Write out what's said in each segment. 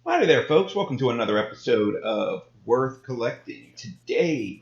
Hi there, folks. Welcome to another episode of Worth Collecting. Today,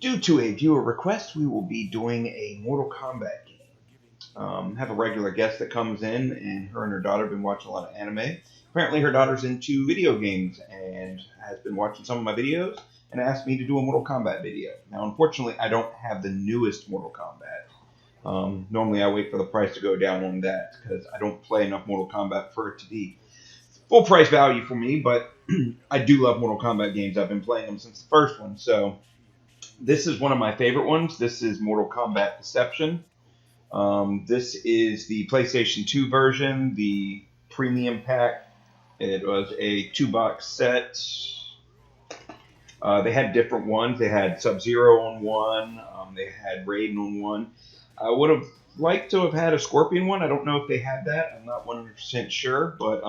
due to a viewer request, we will be doing a Mortal Kombat game. Have a regular guest that comes in, and her daughter have been watching a lot of anime. Apparently, her daughter's into video games and has been watching some of my videos and asked me to do a Mortal Kombat video. Now, unfortunately, I don't have the newest Mortal Kombat. Normally, I wait for the price to go down on that because I don't play enough Mortal Kombat for it to be full price value for me, but I do love Mortal Kombat games. I've been playing them since the first one. So this is one of my favorite ones. This is Mortal Kombat Deception. This is the PlayStation 2 version, the premium pack. It was a 2-box set. They had different ones. They had Sub-Zero on one. They had Raiden on one. I would have liked to have had a Scorpion one. I don't know if they had that. I'm not 100% sure, but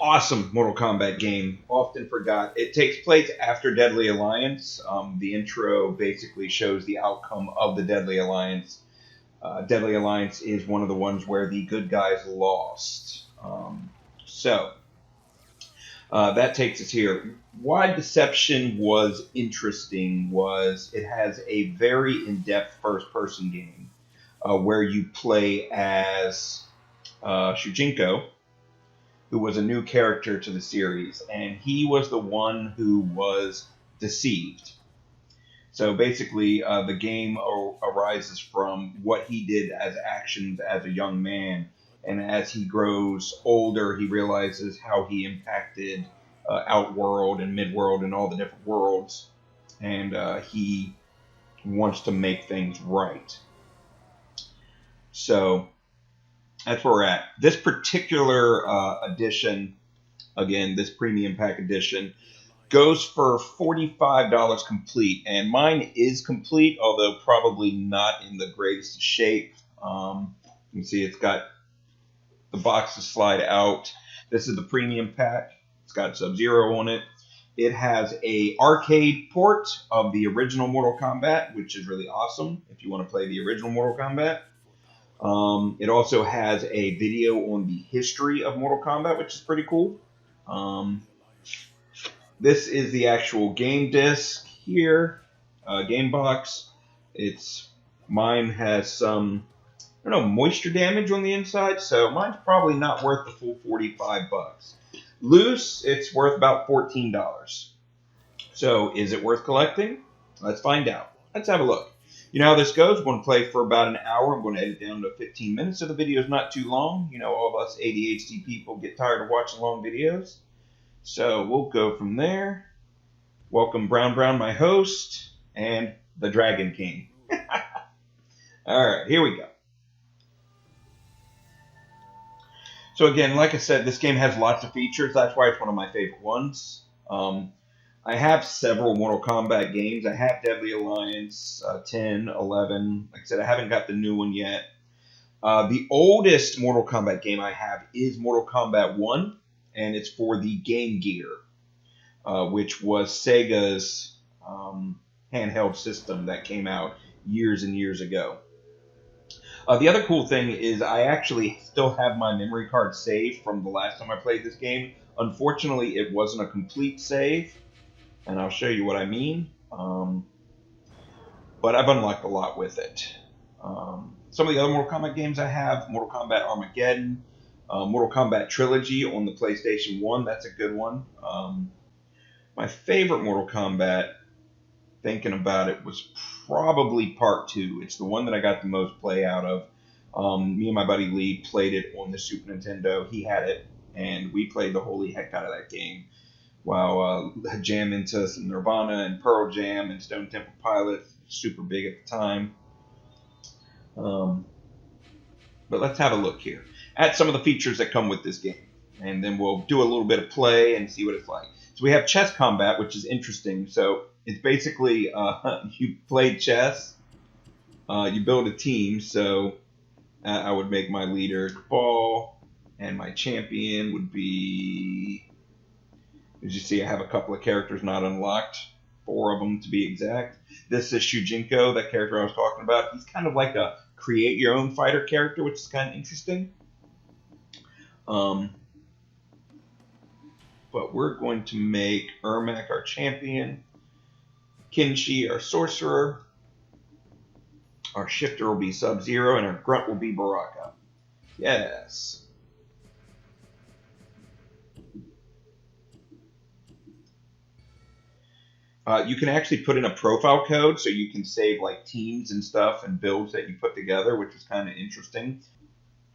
awesome Mortal Kombat game. Often forgot. It takes place after Deadly Alliance. The intro basically shows the outcome of the Deadly Alliance. Deadly Alliance is one of the ones where the good guys lost. That takes us here. Why Deception was interesting was it has a very in-depth first-person game where you play as Shujinko, who was a new character to the series, and he was the one who was deceived. So basically, the game arises from what he did as actions as a young man, and as he grows older, he realizes how he impacted Outworld and Midworld and all the different worlds, and he wants to make things right. So that's where we're at. This particular edition, again, this premium pack edition, goes for $45 complete. And mine is complete, although probably not in the greatest shape. You can see it's got the box to slide out. This is the premium pack. It's got Sub-Zero on it. It has a arcade port of the original Mortal Kombat, which is really awesome if you want to play the original Mortal Kombat. It also has a video on the history of Mortal Kombat, which is pretty cool. This is the actual game disc here, game box. Mine has some, I don't know, moisture damage on the inside, so mine's probably not worth the full $45. Loose, it's worth about $14. So is it worth collecting? Let's find out. Let's have a look. You know how this goes. We're going to play for about an hour. I'm going to edit down to 15 minutes so the video is not too long. You know, all of us ADHD people get tired of watching long videos. So we'll go from there. Welcome Brown Brown, my host, and the Dragon King. All right, here we go. So again, like I said, this game has lots of features. That's why it's one of my favorite ones. I have several Mortal Kombat games. I have Deadly Alliance 10, 11. Like I said, I haven't got the new one yet. The oldest Mortal Kombat game I have is Mortal Kombat 1, and it's for the Game Gear, which was Sega's handheld system that came out years and years ago. The other cool thing is I actually still have my memory card saved from the last time I played this game. Unfortunately, it wasn't a complete save, and I'll show you what I mean. But I've unlocked a lot with it. Some of the other Mortal Kombat games I have, Mortal Kombat Armageddon, Mortal Kombat Trilogy on the PlayStation 1, that's a good one. My favorite Mortal Kombat, thinking about it, was probably Part 2. It's the one that I got the most play out of. Me and my buddy Lee played it on the Super Nintendo. He had it, and we played the holy heck out of that game. While jam into some Nirvana and Pearl Jam and Stone Temple Pilots, super big at the time. But let's have a look here at some of the features that come with this game, and then we'll do a little bit of play and see what it's like. So we have chess combat, which is interesting. So it's basically you play chess, you build a team. So I would make my leader Ball, and my champion would be. As you see, I have a couple of characters not unlocked, 4 of them to be exact. This is Shujinko, that character I was talking about. He's kind of like a create-your-own fighter character, which is kind of interesting. but we're going to make Ermac our champion, Kinshi our sorcerer, our shifter will be Sub-Zero, and our grunt will be Baraka. Yes. You can actually put in a profile code so you can save like teams and stuff and builds that you put together, which is kind of interesting.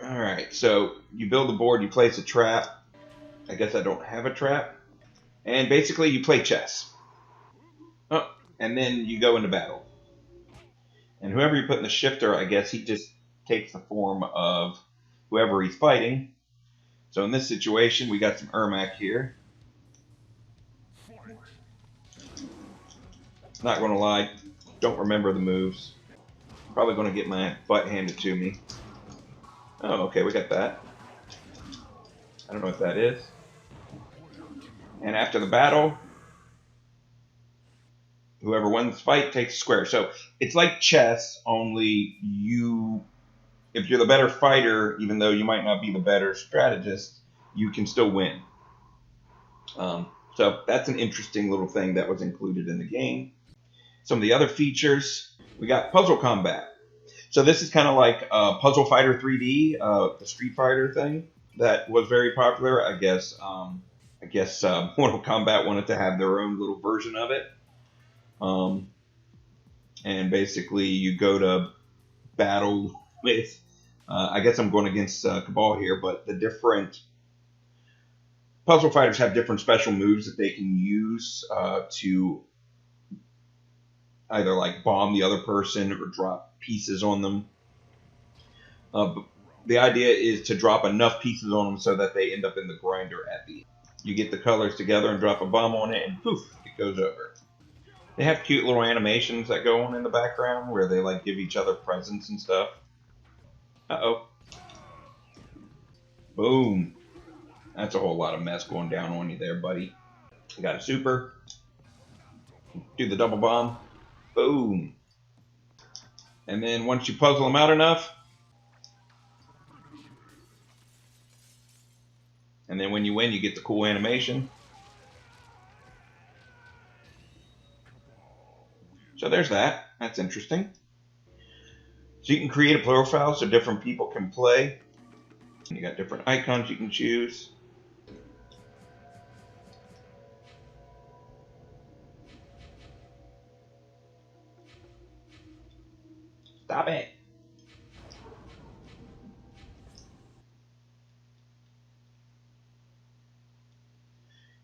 Alright, so you build the board, you place a trap. I guess I don't have a trap. And basically you play chess. Oh, and then you go into battle. And whoever you put in the shifter, I guess he just takes the form of whoever he's fighting. So in this situation, we got some Ermac here. Not going to lie, don't remember the moves. Probably going to get my butt handed to me. Oh, okay, we got that. I don't know what that is. And after the battle, whoever wins the fight takes a square. So it's like chess, only if you're the better fighter, even though you might not be the better strategist, you can still win. So that's an interesting little thing that was included in the game. Some of the other features, we got puzzle combat. So this is kind of like Puzzle Fighter 3D, the Street Fighter thing that was very popular. I guess Mortal Kombat wanted to have their own little version of it. And basically you go to battle with, I guess I'm going against Cabal here, but the different puzzle fighters have different special moves that they can use to either like bomb the other person or drop pieces on them. The idea is to drop enough pieces on them so that they end up in the grinder at the end. You get the colors together and drop a bomb on it and poof, it goes over. They have cute little animations that go on in the background where they like give each other presents and stuff. Uh-oh. Boom. That's a whole lot of mess going down on you there, buddy. You got a super. Do the double bomb. Boom. And then once you puzzle them out enough, and then when you win, you get the cool animation. So there's that. That's interesting. So you can create a profile so different people can play. You got different icons you can choose. Stop it.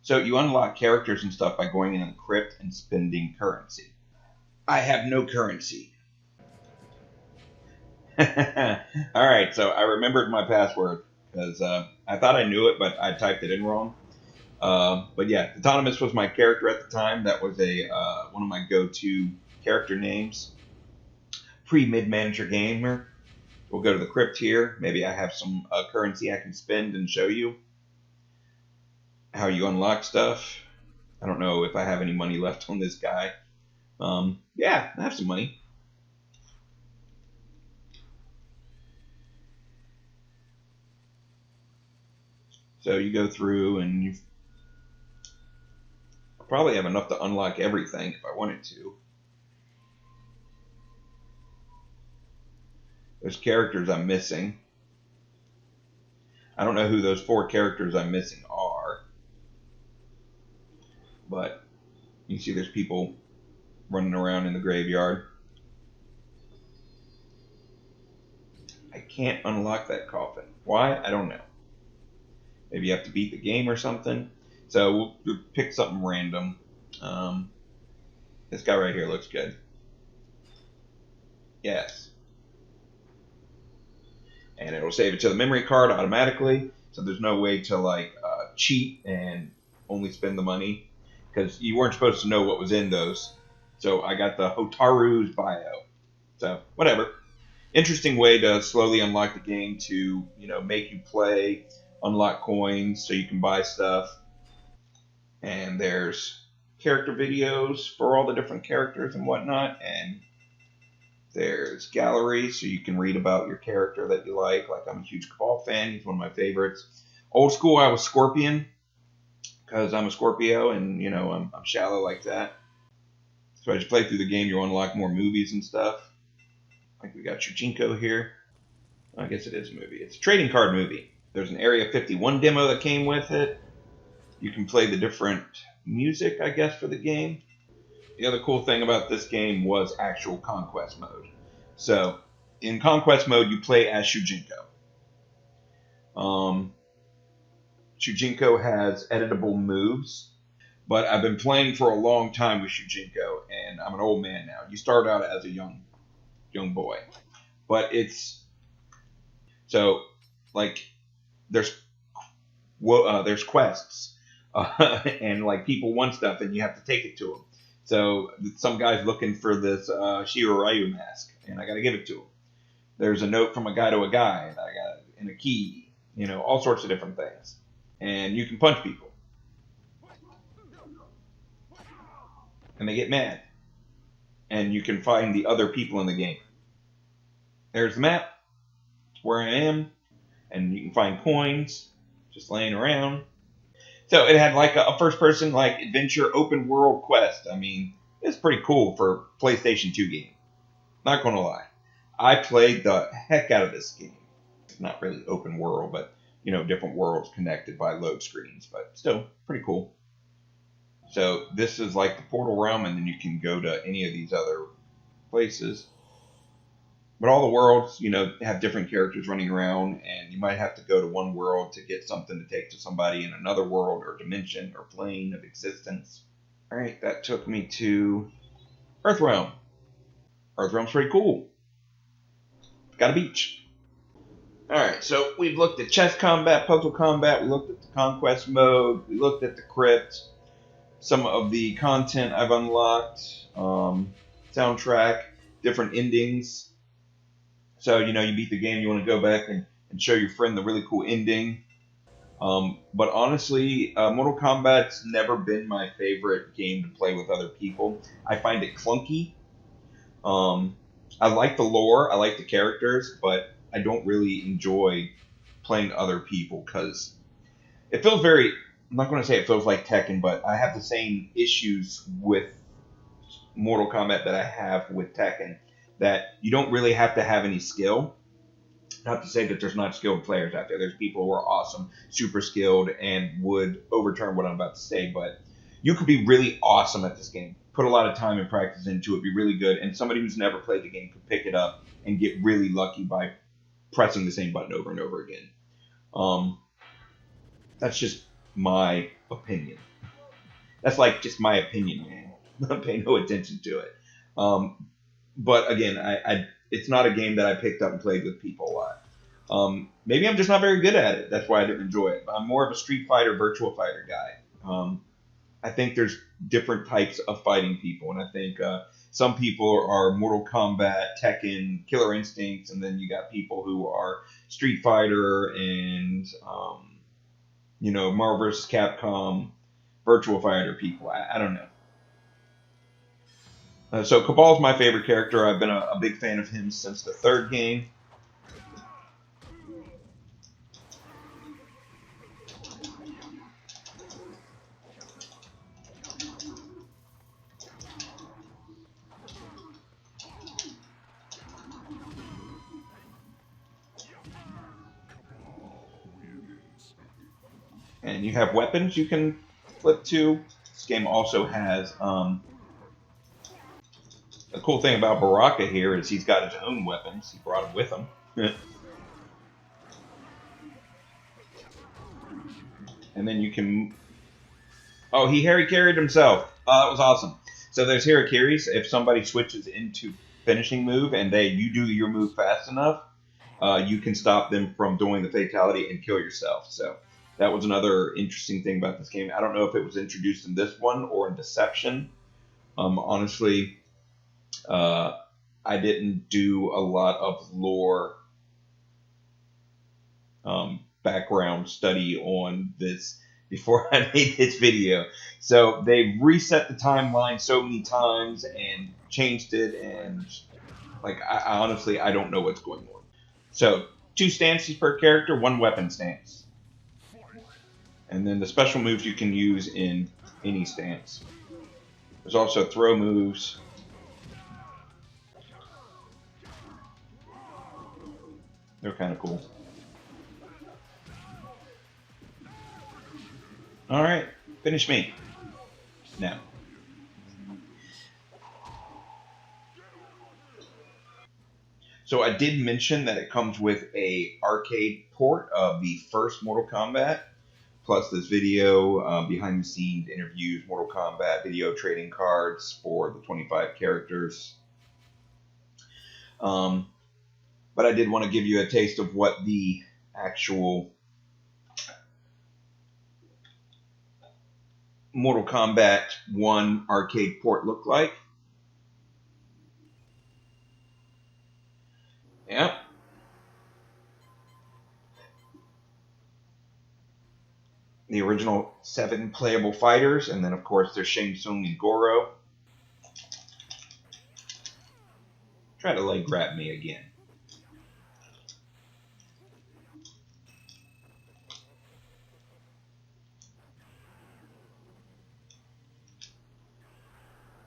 So you unlock characters and stuff by going in the crypt and spending currency. I have no currency. Alright, so I remembered my password because I thought I knew it, but I typed it in wrong. But yeah, Autonomous was my character at the time. That was one of my go-to character names. Pre-mid-manager gamer. We'll go to the crypt here. Maybe I have some currency I can spend and show you how you unlock stuff. I don't know if I have any money left on this guy. Yeah, I have some money. So you go through and you probably have enough to unlock everything if I wanted to. There's characters I'm missing. I don't know who those 4 characters I'm missing are. But you can see there's people running around in the graveyard. I can't unlock that coffin. Why? I don't know. Maybe you have to beat the game or something. So we'll pick something random. This guy right here looks good. Yes. And it'll save it to the memory card automatically. So there's no way to like cheat and only spend the money. Because you weren't supposed to know what was in those. So I got the Hotaru's bio. So whatever. Interesting way to slowly unlock the game to, make you play, unlock coins so you can buy stuff. And there's character videos for all the different characters and whatnot. And there's gallery so you can read about your character that you like. Like I'm a huge Cabal fan. He's one of my favorites. Old school, I was Scorpion because I'm a Scorpio and, you know, I'm shallow like that. So as you play through the game, you unlock more movies and stuff. Like we got Shujinko here. I guess it is a movie. It's a trading card movie. There's an Area 51 demo that came with it. You can play the different music, I guess, for the game. The other cool thing about this game was actual conquest mode. So in conquest mode, you play as Shujinko. Shujinko has editable moves, but I've been playing for a long time with Shujinko, and I'm an old man now. You start out as a young boy, but it's so like there's quests, and like people want stuff, and you have to take it to them. So some guy's looking for this Shiroryu mask, and I got to give it to him. There's a note from a guy to a guy, and I got and a key, you know, all sorts of different things. And you can punch people, and they get mad. And you can find the other people in the game. There's the map, where I am, and you can find coins just laying around. So it had like a first-person like adventure open world quest. I mean, it's pretty cool for a PlayStation 2 game. Not gonna lie, I played the heck out of this game. It's not really open world, but you know, different worlds connected by load screens, but still pretty cool. So this is like the portal realm, and then you can go to any of these other places. But all the worlds, you know, have different characters running around, and you might have to go to one world to get something to take to somebody in another world or dimension or plane of existence. All right, that took me to Earthrealm. Earthrealm's pretty cool. Got a beach. All right, so we've looked at chess combat, puzzle combat, we looked at the conquest mode, we looked at the crypt, some of the content I've unlocked, soundtrack, different endings. So, you know, you beat the game, you want to go back and show your friend the really cool ending. But honestly, Mortal Kombat's never been my favorite game to play with other people. I find it clunky. I like the lore, I like the characters, but I don't really enjoy playing other people because it feels very, I'm not going to say it feels like Tekken, but I have the same issues with Mortal Kombat that I have with Tekken, that you don't really have to have any skill. Not to say that there's not skilled players out there. There's people who are awesome, super skilled, and would overturn what I'm about to say, but you could be really awesome at this game. Put a lot of time and practice into it, be really good, and somebody who's never played the game could pick it up and get really lucky by pressing the same button over and over again. That's just my opinion. That's like just my opinion, man. Pay no attention to it. But again, it's not a game that I picked up and played with people a lot. Maybe I'm just not very good at it. That's why I didn't enjoy it. I'm more of a Street Fighter, Virtual Fighter guy. I think there's different types of fighting people, and I think some people are Mortal Kombat, Tekken, Killer Instincts, and then you got people who are Street Fighter and you know, Marvel vs. Capcom, Virtual Fighter people. I don't know. So Cabal's my favorite character. I've been a big fan of him since the third game. And you have weapons you can flip to. This game also has the cool thing about Baraka here is he's got his own weapons. He brought them with him. And then you can... Oh, he Harry carried himself. Oh, that was awesome. So there's Harakiris. If somebody switches into finishing move and you do your move fast enough, you can stop them from doing the fatality and kill yourself. So that was another interesting thing about this game. I don't know if it was introduced in this one or in Deception. Honestly, I didn't do a lot of lore background study on this before I made this video. So they've reset the timeline so many times and changed it, and like I honestly I don't know what's going on. So 2 stances per character, 1 weapon stance. And then the special moves you can use in any stance. There's also throw moves. They're kind of cool. All right, finish me. Now. So I did mention that it comes with a arcade port of the first Mortal Kombat, plus this video, behind the scenes interviews, Mortal Kombat video trading cards for the 25 characters. But I did want to give you a taste of what the actual Mortal Kombat 1 arcade port looked like. Yep. The original 7 playable fighters, and then of course there's Shang Tsung and Goro. Try to leg grab me again.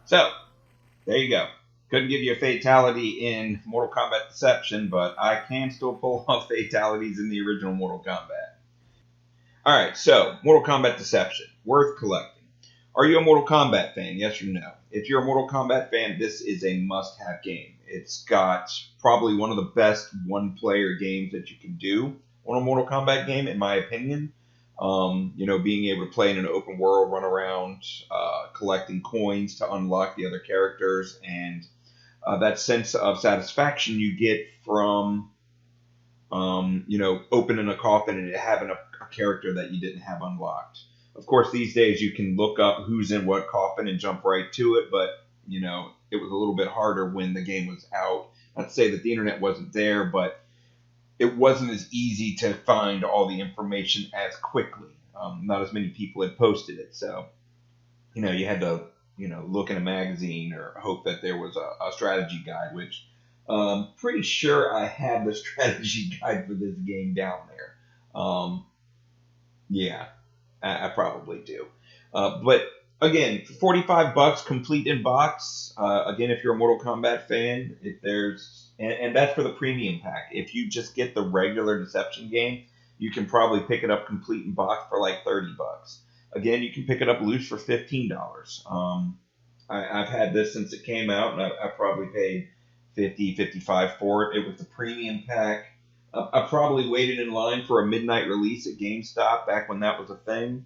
So, there you go. Couldn't give you a fatality in Mortal Kombat Deception, but I can still pull off fatalities in the original Mortal Kombat. Alright, so, Mortal Kombat Deception. Worth collecting. Are you a Mortal Kombat fan? Yes or no? If you're a Mortal Kombat fan, this is a must-have game. It's got probably one of the best one-player games that you can do on a Mortal Kombat game, in my opinion. Being able to play in an open world, run around, collecting coins to unlock the other characters, and that sense of satisfaction you get from, opening a coffin and having a character that you didn't have unlocked. Of course, these days you can look up who's in what coffin and jump right to it, but, it was a little bit harder when the game was out. Not to say that the internet wasn't there, but it wasn't as easy to find all the information as quickly. Not as many people had posted it, so you had to look in a magazine or hope that there was a strategy guide, which pretty sure I have the strategy guide for this game down there. Yeah, I probably do. But again, for $45, complete in box. Again, if you're a Mortal Kombat fan, if there's and that's for the premium pack. If you just get the regular Deception game, you can probably pick it up complete in box for like $30. Again, you can pick it up loose for $15. I've had this since it came out, and I probably paid $50, $55 for it. It was the premium pack. I probably waited in line for a midnight release at GameStop back when that was a thing.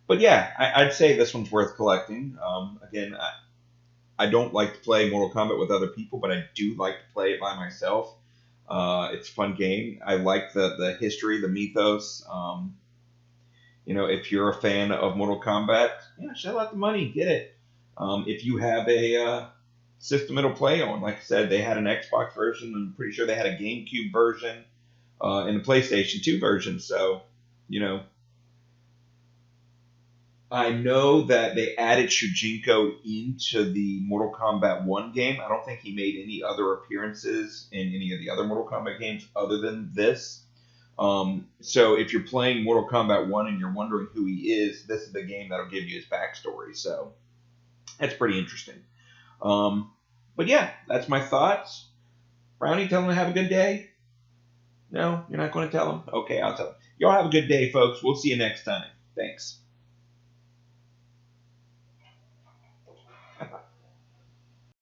But yeah, I'd say this one's worth collecting. Again, I don't like to play Mortal Kombat with other people, but I do like to play it by myself. It's a fun game. I like the history, the mythos. If you're a fan of Mortal Kombat, shell out the money, get it. If you have a system it'll play on, like I said, they had an Xbox version. I'm pretty sure they had a GameCube version and a PlayStation 2 version. So, I know that they added Shujinko into the Mortal Kombat 1 game. I don't think he made any other appearances in any of the other Mortal Kombat games other than this. So if you're playing Mortal Kombat 1 and you're wondering who he is, this is the game that'll give you his backstory. So that's pretty interesting. But yeah, that's my thoughts. Brownie, tell him to have a good day. No, you're not going to tell him? Okay, I'll tell him. Y'all have a good day, folks. We'll see you next time. Thanks.